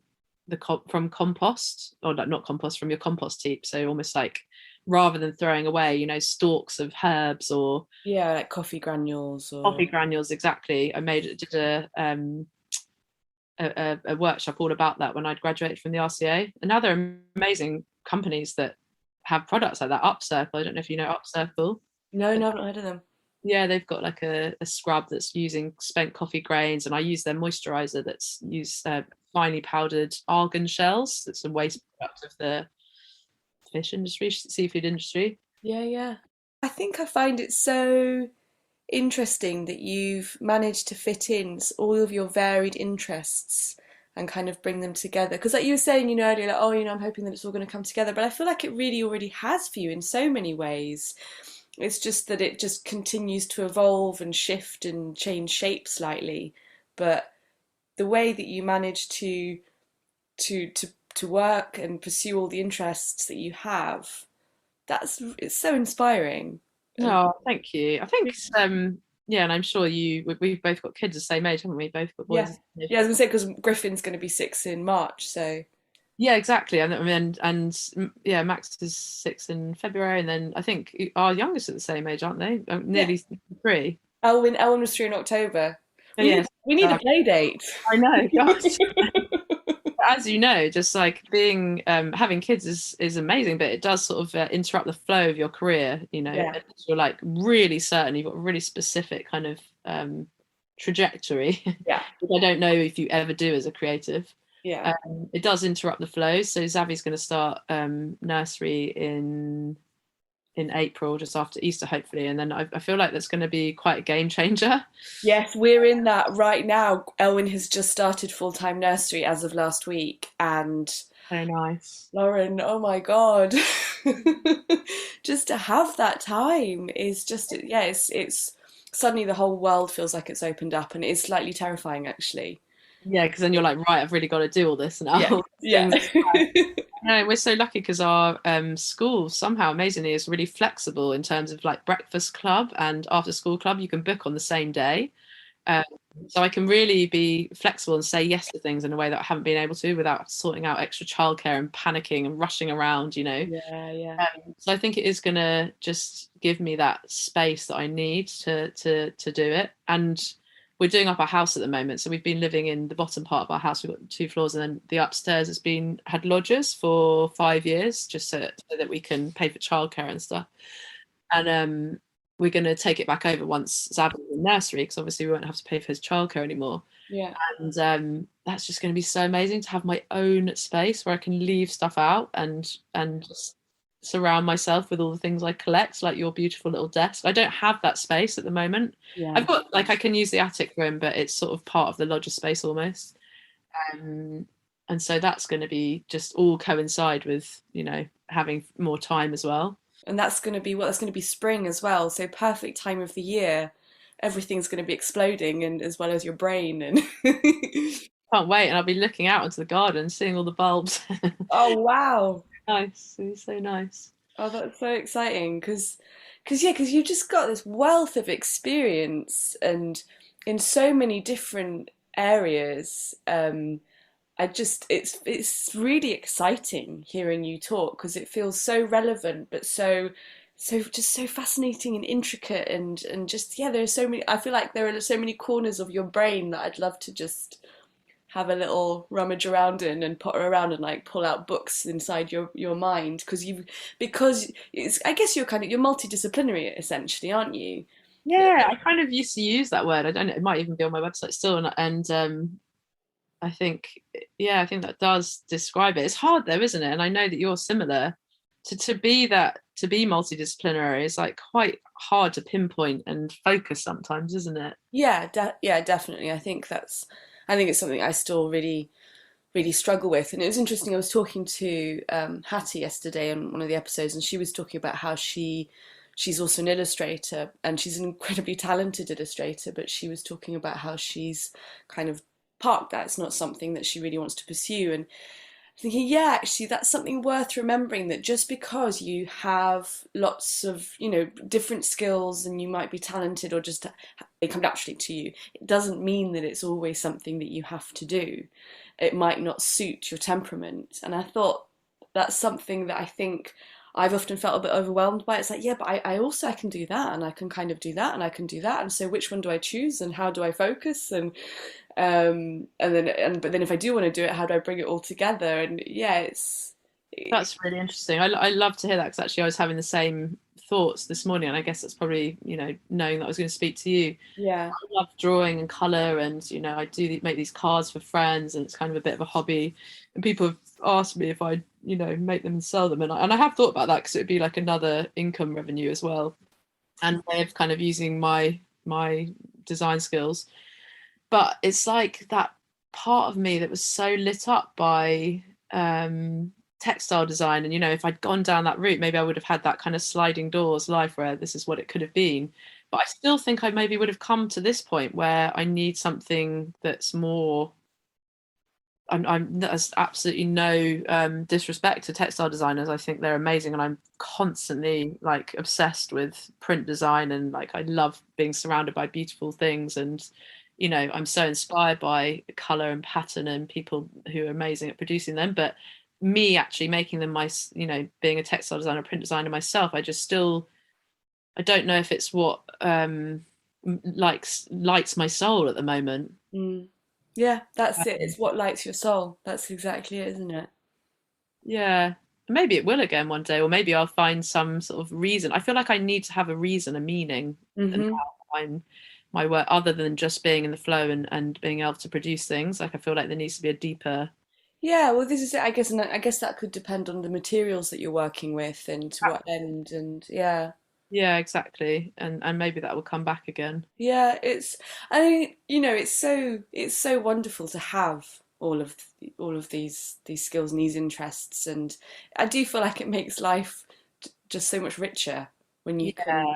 from compost, or not compost, from your compost heap. So almost like rather than throwing away, stalks of herbs or Yeah, like coffee granules or coffee granules. Exactly. Did a workshop all about that when I'd graduated from the RCA. And now there are amazing companies that have products like that. Upcircle. I don't know if you know Upcircle. no, no, I've not heard of them. Yeah, they've got like a scrub that's using spent coffee grains, and I use their moisturizer that's used finely powdered argan shells. That's a waste product of the fish industry, seafood industry. Yeah, yeah. I think I find it so interesting that you've managed to fit in all of your varied interests and kind of bring them together. Because, like you were saying, earlier, like, oh, I'm hoping that it's all going to come together. But I feel like it really already has for you in so many ways. It's just that it just continues to evolve and shift and change shape slightly. But the way that you manage to to to work and pursue all the interests that you have, it's so inspiring. And Oh, thank you. I think yeah, and I'm sure we've both got kids the same age, haven't we? Both got yeah, boys. Yeah, yeah, I was gonna say because Griffin's going to be 6 in March, so yeah, exactly. And yeah, Max is 6 in February, and then I think our youngest are the same age, aren't they? yeah. Nearly 3. Elwin was 3 in October. Oh, We need yes. we need a play date. I know, gosh. As you know, just like being having kids is amazing, but it does sort of interrupt the flow of your career. Yeah, You're like really certain you've got a really specific kind of trajectory, yeah, which I don't know if you ever do as a creative. yeah. It does interrupt the flow. So Zavi's going to start nursery in April, just after Easter, hopefully, and then I feel like that's going to be quite a game changer. Yes, we're in that right now. Elwin has just started full-time nursery as of last week, and So nice. Lauren, oh my God. Just to have that time is just, yeah, it's suddenly the whole world feels like it's opened up, and it is slightly terrifying actually. Yeah, because then you're like, right, I've really got to do all this Yeah, now. yeah. No, we're so lucky because our school somehow amazingly is really flexible in terms of like breakfast club and after school club. You can book on the same day. Um, so I can really be flexible and say yes to things in a way that I haven't been able to without sorting out extra childcare and panicking and rushing around. Yeah, yeah. So I think it is going to just give me that space that I need to do it. And we're doing up our house at the moment, so we've been living in the bottom part of our house. We've got 2 floors, and then the upstairs had lodgers for 5 years, just so that we can pay for childcare and stuff. And we're going to take it back over once Zavin's in nursery, because obviously we won't have to pay for his childcare anymore. Yeah. And that's just going to be so amazing to have my own space where I can leave stuff out and just surround myself with all the things I collect, like your beautiful little desk. I don't have that space at the moment. Yeah. I've got, like, I can use the attic room, but it's sort of part of the lodger space almost. Um, and so that's going to be just all coincide with, having more time as well. And that's going to be that's going to be spring as well. So perfect time of the year. Everything's going to be exploding, and as well as your brain. And Can't wait. And I'll be looking out into the garden, seeing all the bulbs. oh wow. Nice. It'll be so nice. Oh, that's so exciting because you just got this wealth of experience and in so many different areas. It's really exciting hearing you talk because it feels so relevant, but so just so fascinating and intricate and just yeah, there are so many. I feel like there are so many corners of your brain that I'd love to just have a little rummage around in and potter around and like pull out books inside your mind because it's I guess you're multidisciplinary essentially, aren't you? Yeah, I kind of used to use that word. I don't know, it might even be on my website still. And I think, yeah, I think that does describe it. It's hard though, isn't it? And I know that you're similar. To be multidisciplinary is like quite hard to pinpoint and focus sometimes, isn't it? Yeah, yeah, definitely. I think it's something I still really struggle with. And it was interesting. I was talking to Hattie yesterday on one of the episodes, and she was talking about how she's also an illustrator, and she's an incredibly talented illustrator. But she was talking about how she's kind of parked that. It's not something that she really wants to pursue. And thinking, yeah, actually, that's something worth remembering that just because you have lots of, different skills and you might be talented or just they come naturally to you, it doesn't mean that it's always something that you have to do. It might not suit your temperament. And I thought that's something that I think I've often felt a bit overwhelmed by. It's like, yeah, but I can do that and I can kind of do that and I can do that. And so which one do I choose and how do I focus? But then if I do want to do it, how do I bring it all together? And yeah, That's really interesting. I love to hear that because actually I was having the same thoughts this morning, and I guess that's probably, knowing that I was going to speak to you. yeah, I love drawing and color, and I do make these cards for friends, and it's kind of a bit of a hobby. And people have asked me if I, make them and sell them, and I have thought about that because it would be like another income revenue as well, and way of kind of using my design skills. But it's like that part of me that was so lit up by textile design, and if I'd gone down that route, maybe I would have had that kind of sliding doors life where this is what it could have been. But I still think I maybe would have come to this point where I need something that's more. There's absolutely no disrespect to textile designers. I think they're amazing, and I'm constantly like obsessed with print design, and like I love being surrounded by beautiful things, and I'm so inspired by color and pattern and people who are amazing at producing them. But me actually making them being a textile designer, print designer myself, I don't know if it's what lights my soul at the moment. mm. Yeah, that's it. It's what lights your soul. That's exactly it, isn't it? Yeah, maybe it will again one day, or maybe I'll find some sort of reason. I feel like I need to have a reason, a meaning, and Hmm. how I'm my work, other than just being in the flow and being able to produce things. Like I feel like there needs to be a deeper. Yeah, well, this is it, I guess, and I guess that could depend on the materials that you're working with and to what end, and yeah. Yeah, exactly, and maybe that will come back again. Yeah, I mean, it's so wonderful to have all of these skills and these interests, and I do feel like it makes life just so much richer when you can Yeah.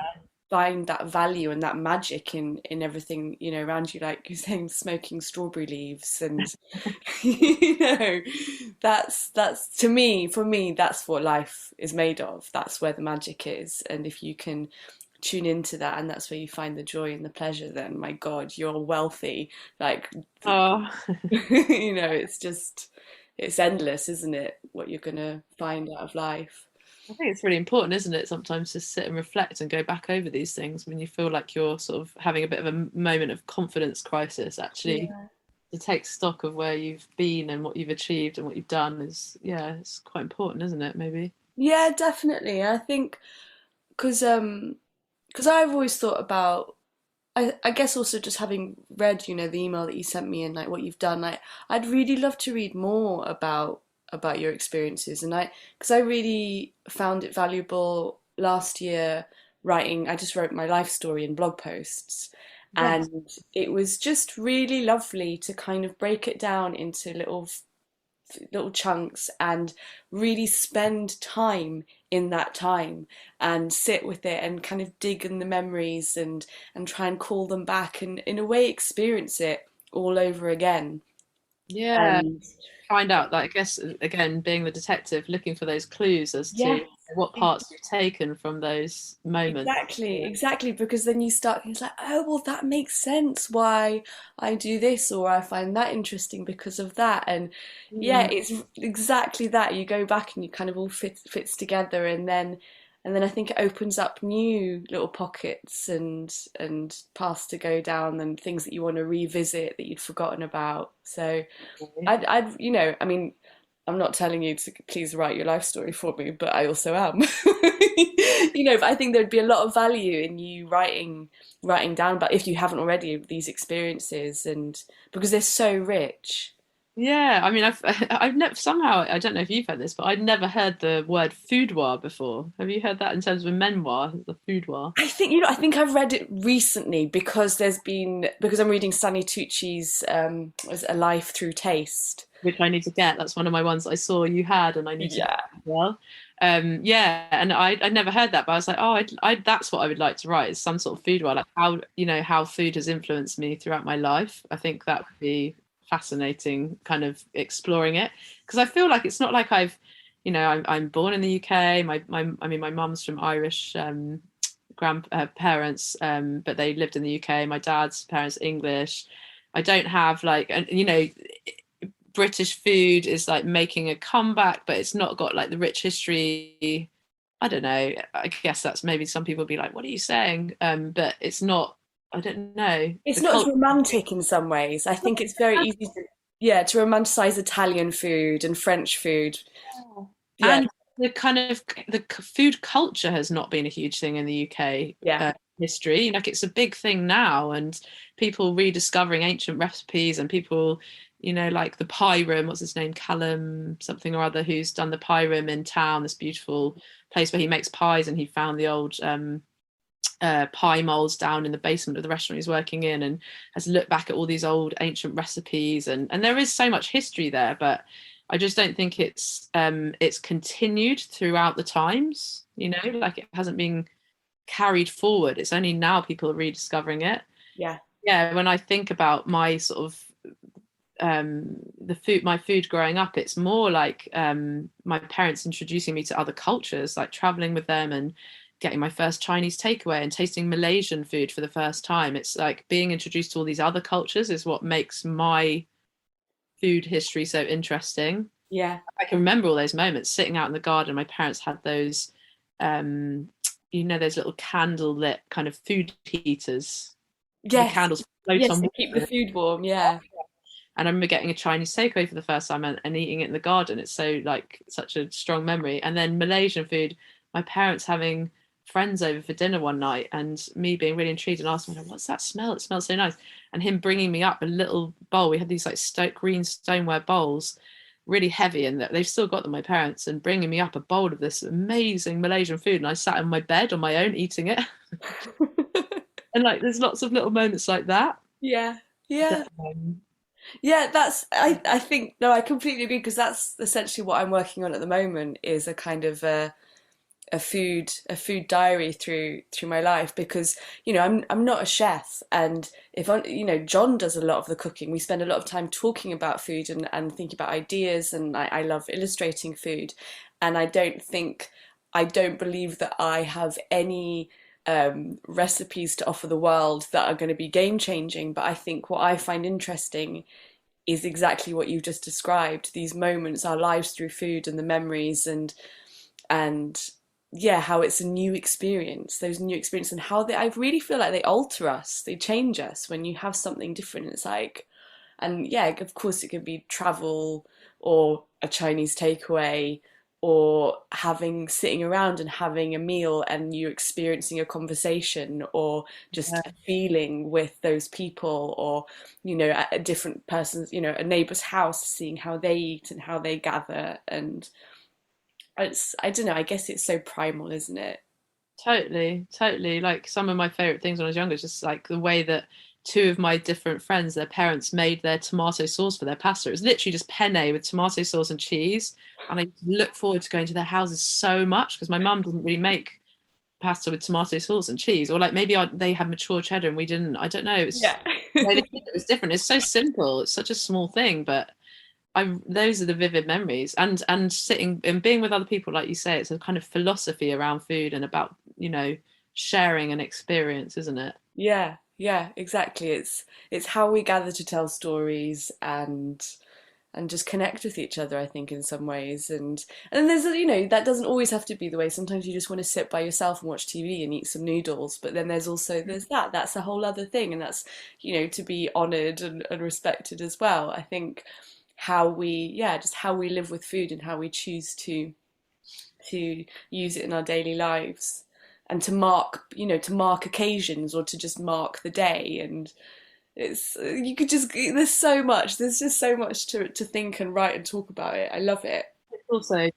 find that value and that magic in everything, around you, like you're saying, smoking strawberry leaves and you know, that's to me, for me, that's what life is made of. That's where the magic is. And if you can tune into that and that's where you find the joy and the pleasure, then my God, you're wealthy. Like, Oh, it's endless, isn't it? What you're gonna find out of life. I think it's really important, isn't it? Sometimes to sit and reflect and go back over these things when you feel like you're sort of having a bit of a moment of confidence crisis. Actually, Yeah. to take stock of where you've been and what you've achieved and what you've done is, yeah, it's quite important, isn't it? Maybe. Yeah, definitely. I think because I've always thought about I guess also just having read, the email that you sent me and like what you've done, like I'd really love to read more about your experiences, and because I really found it valuable last year writing. I just wrote my life story in blog posts, Yes. and it was just really lovely to kind of break it down into little chunks and really spend time in that time and sit with it and kind of dig in the memories and try and call them back and in a way experience it all over again. Yeah. And Find out, like, I guess, again, being the detective, looking for those clues as to yes, what parts you've taken from those moments. exactly, because then you start, it's like, oh, well, that makes sense why I do this, or I find that interesting because of that. And yeah, Mm. it's exactly that. You go back and you kind of all fits together, and then I think it opens up new little pockets and paths to go down and things that you want to revisit that you'd forgotten about. So I mean, I'm not telling you to please write your life story for me, but I also am. But I think there'd be a lot of value in you writing down about, if you haven't already, these experiences, and because they're so rich. Yeah, I mean, I've never, somehow, I don't know if you've heard this, but I'd never heard the word foodwar before. Have you heard that in terms of a memoir, the foodwar? I think I've read it recently because I'm reading Stanley Tucci's A Life Through Taste. Which I need to get. That's one of my ones I saw you had, and I need to get Yeah. as well. Yeah, and I'd never heard that, but I was like, oh, that's what I would like to write, is some sort of food one, like how food has influenced me throughout my life. I think that would be fascinating, kind of exploring it, because I feel like it's not like I'm born in the UK. I mean, my mum's from Irish grandparents, but they lived in the UK. My dad's parents English. I don't have like, and British food is like making a comeback, but it's not got like the rich history. I don't know. I guess that's maybe some people be like, "What are you saying?" But it's not. I don't know. It's The not as culture. romantic in some ways. I think it's very easy to, yeah, to romanticize Italian food and French food. Yeah, And the kind of the food culture has not been a huge thing in the UK yeah, history. Like, it's a big thing now, and people rediscovering ancient recipes, and people, like the pie room. What's his name? Callum something or other, who's done the pie room in town. This beautiful place where he makes pies, and he found the old pie molds down in the basement of the restaurant he's working in, and has looked back at all these old ancient recipes, and there is so much history there, but I just don't think it's continued throughout the times, like it hasn't been carried forward. It's only now people are rediscovering it. yeah. Yeah, when I think about my sort of my food growing up, it's more like my parents introducing me to other cultures, like traveling with them and getting my first Chinese takeaway and tasting Malaysian food for the first time. It's like being introduced to all these other cultures is what makes my food history so interesting. Yeah. I can remember all those moments sitting out in the garden. My parents had those, those little candle lit kind of food heaters. The Yes. candles float Yes, on to water. keep the food warm. Yeah. And I remember getting a Chinese takeaway for the first time, and eating it in the garden. It's so like such a strong memory. And then Malaysian food, my parents having friends over for dinner one night, and me being really intrigued and asking, "What's that smell? It smells so nice." And him bringing me up a little bowl. We had these like green stoneware bowls, really heavy, and they've still got them, my parents, and bringing me up a bowl of this amazing Malaysian food. And I sat in my bed on my own eating it. And like, there's lots of little moments like that. Yeah. that Yeah. Yeah, I think, no, I completely agree, because that's essentially what I'm working on at the moment, is a kind of a food diary through my life, because I'm not a chef, and if I, John does a lot of the cooking. We spend a lot of time talking about food and thinking about ideas, and I love illustrating food, and I don't believe that I have any recipes to offer the world that are going to be game changing. But I think what I find interesting is exactly what you just described, these moments, our lives through food, and the memories, and yeah, how it's a new experience, those new experiences, and how I really feel like they alter us, they change us when you have something different. It's like, and yeah, of course it could be travel or a Chinese takeaway, or sitting around and having a meal and you experiencing a conversation or just Yeah, a feeling with those people, or at a different person's, a neighbor's house, seeing how they eat and how they gather. And I don't know, I guess it's so primal, isn't it? totally. Like some of my favorite things when I was younger is just like the way that two of my different friends, their parents made their tomato sauce for their pasta. It was literally just penne with tomato sauce and cheese. And I look forward to going to their houses so much because my mum doesn't really make pasta with tomato sauce and cheese. Or like maybe they had mature cheddar and we didn't. I don't know. Yeah. It was different. It's so simple. It's such a small thing, but those are the vivid memories. And sitting and being with other people, like you say, it's a kind of philosophy around food and about, sharing an experience, isn't it? Yeah, yeah, exactly. It's how we gather to tell stories and just connect with each other, I think, in some ways. And there's that doesn't always have to be the way. Sometimes you just want to sit by yourself and watch TV and eat some noodles. But then there's that's a whole other thing, and that's to be honoured and respected as well. I think just how we live with food and how we choose to use it in our daily lives, and to mark occasions or to just mark the day. And it's you could just there's just so much to think and write and talk about it. I love it. It's also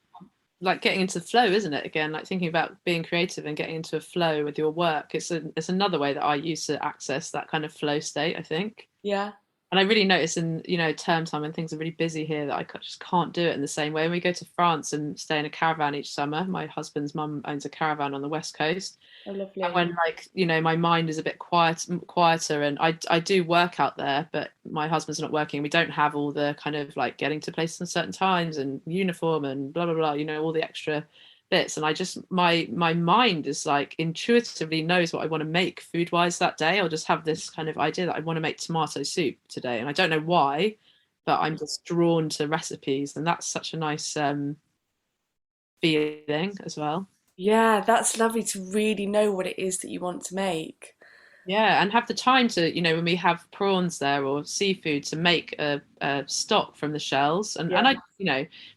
like getting into the flow, isn't it? Again, like thinking about being creative and getting into a flow with your work. It's another way that I use to access that kind of flow state, I think. Yeah. And I really notice in, term time when things are really busy here that I just can't do it in the same way. When we go to France and stay in a caravan each summer, my husband's mum owns a caravan on the West Coast. Oh, lovely. And when my mind is a bit quieter, and I do work out there, but my husband's not working. We don't have all the kind of like getting to places at certain times and uniform and blah, blah, blah, all the extra bits. And I just, my mind is like intuitively knows what I want to make food wise that day. I'll just have this kind of idea that I want to make tomato soup today. And I don't know why, but I'm just drawn to recipes. And that's such a nice feeling as well. Yeah, that's lovely to really know what it is that you want to make. Yeah, and have the time to, when we have prawns there or seafood, to make a stock from the shells. And Yeah.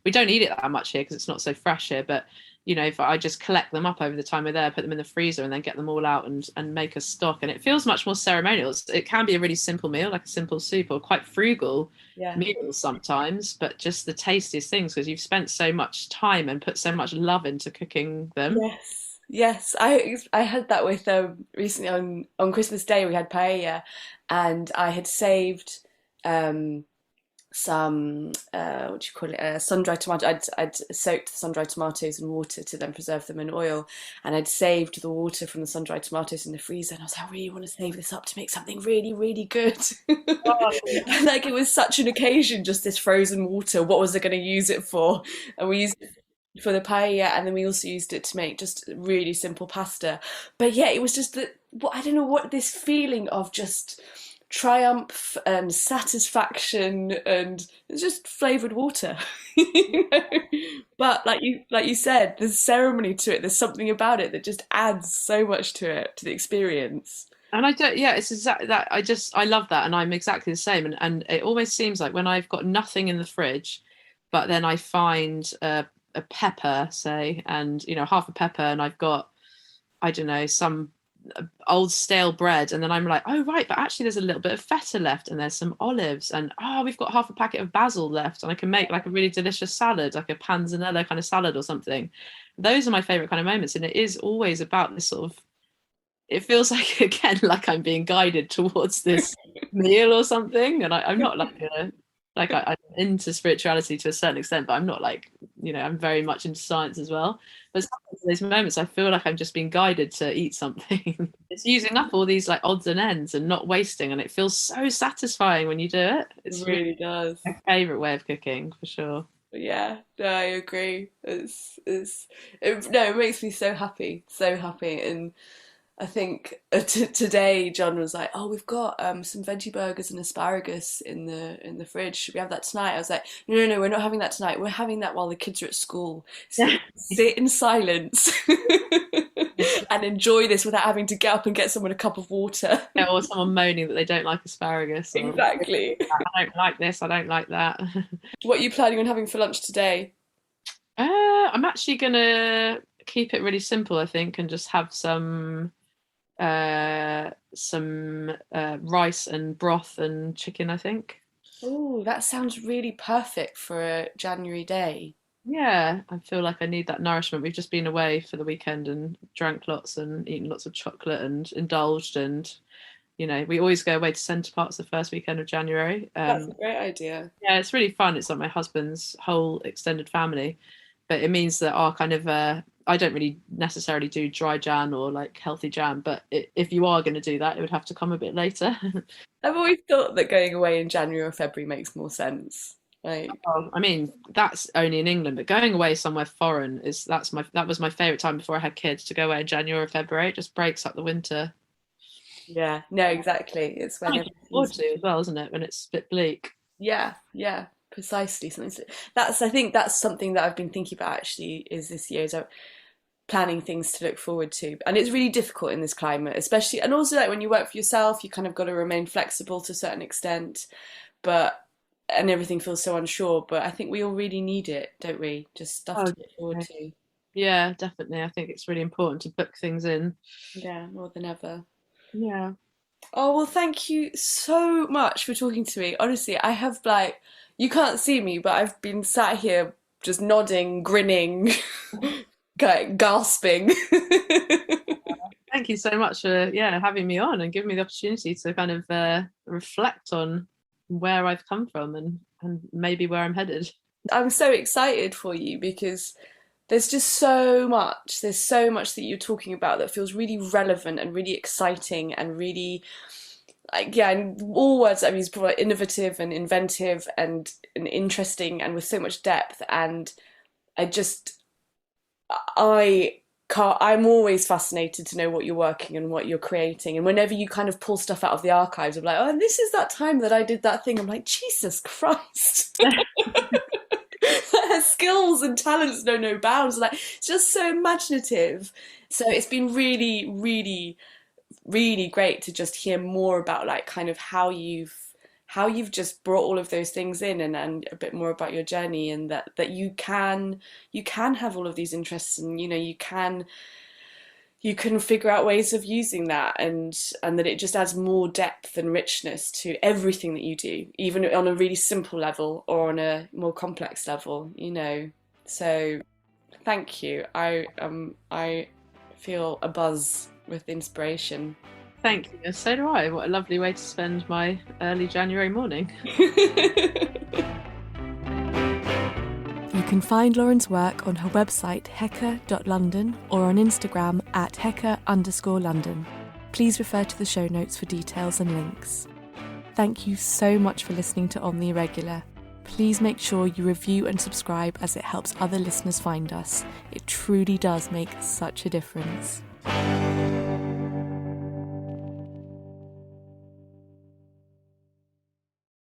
we don't eat it that much here because it's not so fresh here. But, if I just collect them up over the time we're there, put them in the freezer and then get them all out and make a stock. And it feels much more ceremonial. It can be a really simple meal, like a simple soup, or quite frugal Yeah. meals sometimes, but just the tastiest things because you've spent so much time and put so much love into cooking them. Yes. Yes, I had that with recently on Christmas Day we had paella, and I had saved um some what do you call it, sun-dried tomato. I'd soaked the sun-dried tomatoes in water to then preserve them in oil, and I'd saved the water from the sun-dried tomatoes in the freezer, and I was like, I really want to save this up to make something really, really good. Oh, Like, it was such an occasion, just this frozen water. What was I going to use it for? And we used it for the paella, and then we also used it to make just really simple pasta. But yeah, it was just I don't know what, this feeling of just triumph and satisfaction, and it's just flavored water. you know? But like you said, there's ceremony to it. There's something about it that just adds so much to it, to the experience. and I don't, yeah, it's exactly that. I love that. And I'm exactly the same. And it always seems like when I've got nothing in the fridge, but then I find a pepper, say, and, half a pepper, and I've got, I don't know, some old stale bread. And then I'm like, oh, right, but actually there's a little bit of feta left and there's some olives. And, oh, we've got half a packet of basil left. And I can make like a really delicious salad, like a panzanella kind of salad or something. Those are my favorite kind of moments. And it is always about this sort of, it feels like again like I'm being guided towards this meal or something, and I'm not I'm into spirituality to a certain extent, but I'm not like, I'm very much into science as well. But sometimes in those moments I feel like I'm just being guided to eat something. It's using up all these like odds and ends and not wasting, and it feels so satisfying when you do it. It's It really does. my favorite way of cooking for sure. Yeah, no, I agree. It makes me so happy, so happy. And I think today John was like, "Oh, we've got some veggie burgers and asparagus in the fridge. Should we have that tonight?" I was like, "No, no, no, we're not having that tonight. We're having that while the kids are at school. Sit in silence and enjoy this without having to get up and get someone a cup of water." Yeah, or someone moaning that they don't like asparagus. Or, Exactly. I don't like this, I don't like that. What are you planning on having for lunch today? I'm actually gonna keep it really simple, I think, and just have some rice and broth and chicken, I think. Oh, that sounds really perfect for a January day. Yeah, I feel like I need that nourishment. We've just been away for the weekend and drank lots and eaten lots of chocolate and indulged, and we always go away to Centre Parks the first weekend of January. That's a great idea. Yeah, it's really fun. It's like my husband's whole extended family, but it means that our kind of I don't really necessarily do dry Jan or like healthy Jan, but if you are going to do that, it would have to come a bit later. I've always thought that going away in January or February makes more sense. Like, Well, I mean, that's only in England, but going away somewhere foreign that was my favorite time before I had kids, to go away in January or February. It just breaks up the winter. yeah, no, exactly. It's when Forward everything's, to as well, isn't it? When it's a bit bleak. yeah, precisely. That's something that I've been thinking about actually is this year is planning things to look forward to. And it's really difficult in this climate, especially, and also like when you work for yourself, you kind of got to remain flexible to a certain extent, but and everything feels so unsure. But I think we all really need it, don't we? Just stuff Oh, to look forward to. yeah, definitely. I think it's really important to book things in. Yeah, more than ever. Yeah. Oh, well, thank you so much for talking to me. Honestly, I have like, you can't see me, but I've been sat here just nodding, grinning, gasping. Thank you so much for having me on and giving me the opportunity to kind of reflect on where I've come from and maybe where I'm headed. I'm so excited for you because there's just so much. There's so much that you're talking about that feels really relevant and really exciting and really like yeah, and all words that I've used before, like innovative and inventive and interesting and with so much depth. And I just I can't, I'm always fascinated to know what you're working and what you're creating. And whenever you kind of pull stuff out of the archives of like, oh, and this is that time that I did that thing, I'm like, Jesus Christ. Her skills and talents know no bounds. Like it's just so imaginative. So it's been really, really, really great to just hear more about like kind of how you've just brought all of those things in and a bit more about your journey and that you can have all of these interests and you can figure out ways of using that and that it just adds more depth and richness to everything that you do, even on a really simple level or on a more complex level. So thank you. I feel a buzz with inspiration. Thank you. So do I. What a lovely way to spend my early January morning. You can find Lauren's work on her website hecka.london or on Instagram at hecka_London. Please refer to the show notes for details and links. Thank you so much for listening to On the Irregular. Please make sure you review and subscribe as it helps other listeners find us. It truly does make such a difference.